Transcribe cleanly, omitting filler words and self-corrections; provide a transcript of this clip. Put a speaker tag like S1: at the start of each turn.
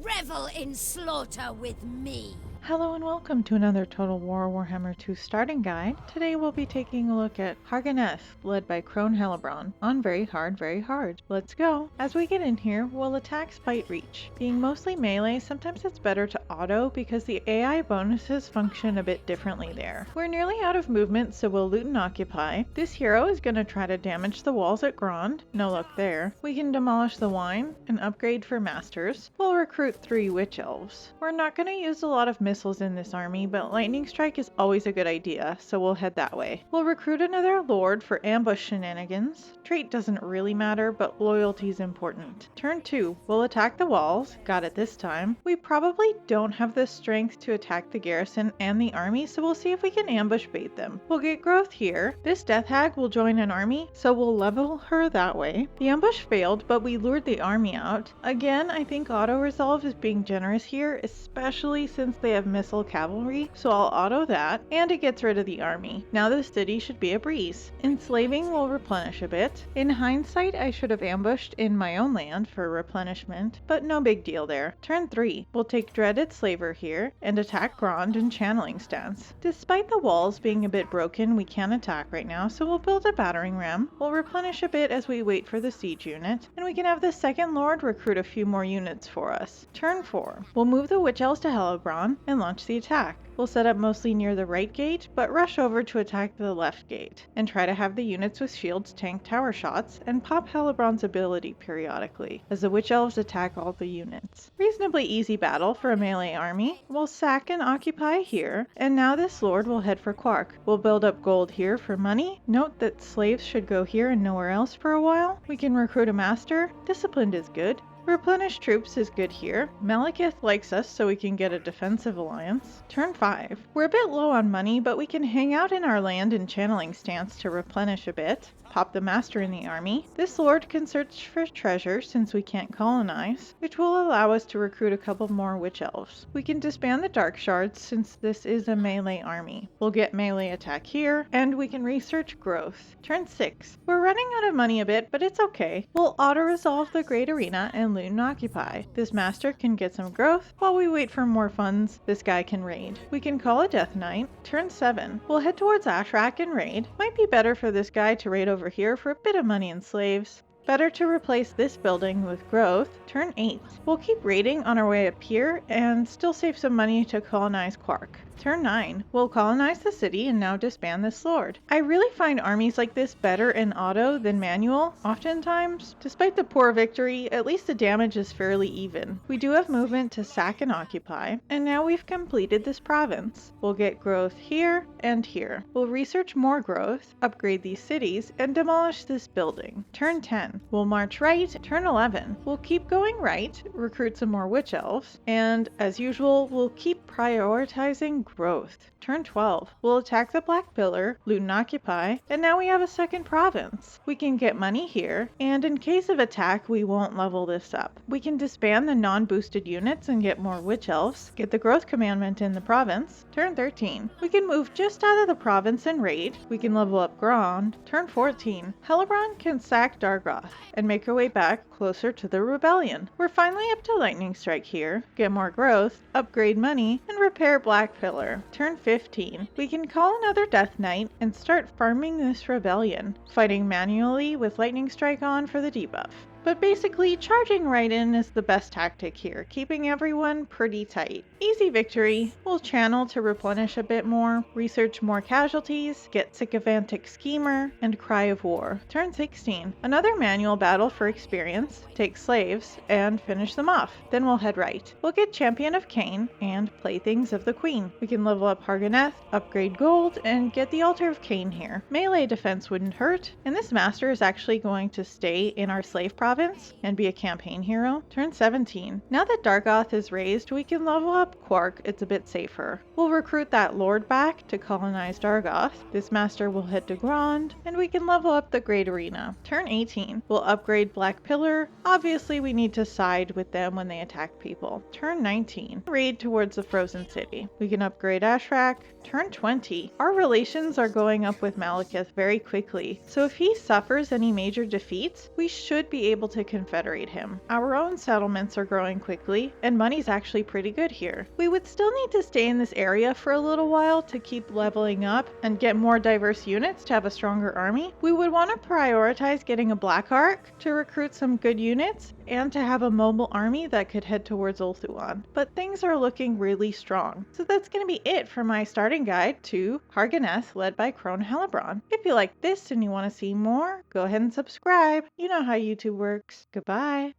S1: Revel in slaughter with me.
S2: Hello and welcome to another Total War Warhammer 2 starting guide. Today we'll be taking a look at Har Ganeth, led by Crone Hellebron, on very hard. Let's go! As we get in here, we'll attack Spite Reach. Being mostly melee, sometimes it's better to auto because the AI bonuses function a bit differently there. We're nearly out of movement, so we'll loot and occupy. This hero is going to try to damage the walls at Grand. No luck there. We can demolish the wine and upgrade for masters. We'll recruit 3 Witch Elves. We're not going to use a lot of missiles in this army, but lightning strike is always a good idea, so we'll head that way. We'll recruit another lord for ambush shenanigans. Trait doesn't really matter, but loyalty is important. Turn 2, we'll attack the walls. Got it this time. We probably don't have the strength to attack the garrison and the army, so we'll see if we can ambush bait them. We'll get growth here. This death hag will join an army, so we'll level her that way. The ambush failed, but we lured the army out. Again, I think auto resolve is being generous here, especially since they have missile cavalry, so I'll auto that, and it gets rid of the army. Now the city should be a breeze. Enslaving will replenish a bit. In hindsight, I should have ambushed in my own land for replenishment, but no big deal there. Turn 3, we'll take Dreaded Slaver here, and attack Grand in channeling stance. Despite the walls being a bit broken, we can't attack right now, so we'll build a battering ram. We'll replenish a bit as we wait for the siege unit, and we can have the second lord recruit a few more units for us. Turn 4, we'll move the Witch Elves to Hellebron, and launch the attack. We'll set up mostly near the right gate, but rush over to attack the left gate, and try to have the units with shields tank tower shots, and pop Hellebron's ability periodically, as the Witch Elves attack all the units. Reasonably easy battle for a melee army. We'll sack and occupy here, and now this lord will head for Quark. We'll build up gold here for money. Note that slaves should go here and nowhere else for a while. We can recruit a master. Disciplined is good. Replenish troops is good here. Malekith likes us, so we can get a defensive alliance. Turn 5. We're a bit low on money, but we can hang out in our land in channeling stance to replenish a bit. Pop the master in the army. This lord can search for treasure since we can't colonize, which will allow us to recruit a couple more Witch Elves. We can disband the Dark Shards since this is a melee army. We'll get melee attack here, and we can research growth. Turn 6. We're running out of money a bit, but it's okay. We'll auto-resolve the Great Arena and loot and occupy. This master can get some growth. While we wait for more funds, this guy can raid. We can call a Death Knight. Turn 7. We'll head towards Ashrak and raid. Might be better for this guy to raid over here for a bit of money and slaves. Better to replace this building with growth. Turn 8. We'll keep raiding on our way up here and still save some money to colonize Quark. Turn 9. We'll colonize the city and now disband this lord. I really find armies like this better in auto than manual, oftentimes. Despite the poor victory, at least the damage is fairly even. We do have movement to sack and occupy, and now we've completed this province. We'll get growth here and here. We'll research more growth, upgrade these cities, and demolish this building. Turn 10. We'll march right. Turn 11. We'll keep going right, recruit some more Witch Elves, and as usual, we'll keep prioritizing growth. Turn 12. We'll attack the Black Pillar, loot and occupy, and now we have a second province. We can get money here, and in case of attack, we won't level this up. We can disband the non-boosted units and get more Witch Elves, get the growth commandment in the province. Turn 13. We can move just out of the province and raid. We can level up Grand. Turn 14. Hellebron can sack Dargoth and make her way back closer to the rebellion. We're finally up to lightning strike here, get more growth, upgrade money, and repair Black Pillar. Turn 15. We can call another Death Knight and start farming this rebellion, fighting manually with lightning strike on for the debuff. But basically, charging right in is the best tactic here, keeping everyone pretty tight. Easy victory. We'll channel to replenish a bit more, research more casualties, get Sycophantic Schemer, and Cry of War. Turn 16. Another manual battle for experience, take slaves, and finish them off. Then we'll head right. We'll get Champion of Khaine and Playthings of the Queen. We can level up Har Ganeth, upgrade gold, and get the Altar of Khaine here. Melee defense wouldn't hurt, and this master is actually going to stay in our slave province and be a campaign hero. Turn 17. Now that Dargoth is raised, we can level up Quark. It's a bit safer. We'll recruit that lord back to colonize Dargoth. This master will head to Grand, and we can level up the Great Arena. Turn 18. We'll upgrade Black Pillar. Obviously, we need to side with them when they attack people. Turn 19. Raid towards the Frozen City. We can upgrade Ashrak. Turn 20. Our relations are going up with Malekith very quickly, so if he suffers any major defeats, we should be able able to confederate him. Our own settlements are growing quickly, and money's actually pretty good here. We would still need to stay in this area for a little while to keep leveling up and get more diverse units to have a stronger army. We would want to prioritize getting a Black Ark to recruit some good units and to have a mobile army that could head towards Ulthuan. But things are looking really strong. So that's going to be it for my starting guide to Har Ganeth, led by Crone Hellebron. If you like this and you want to see more, go ahead and subscribe. You know how YouTube works. Goodbye.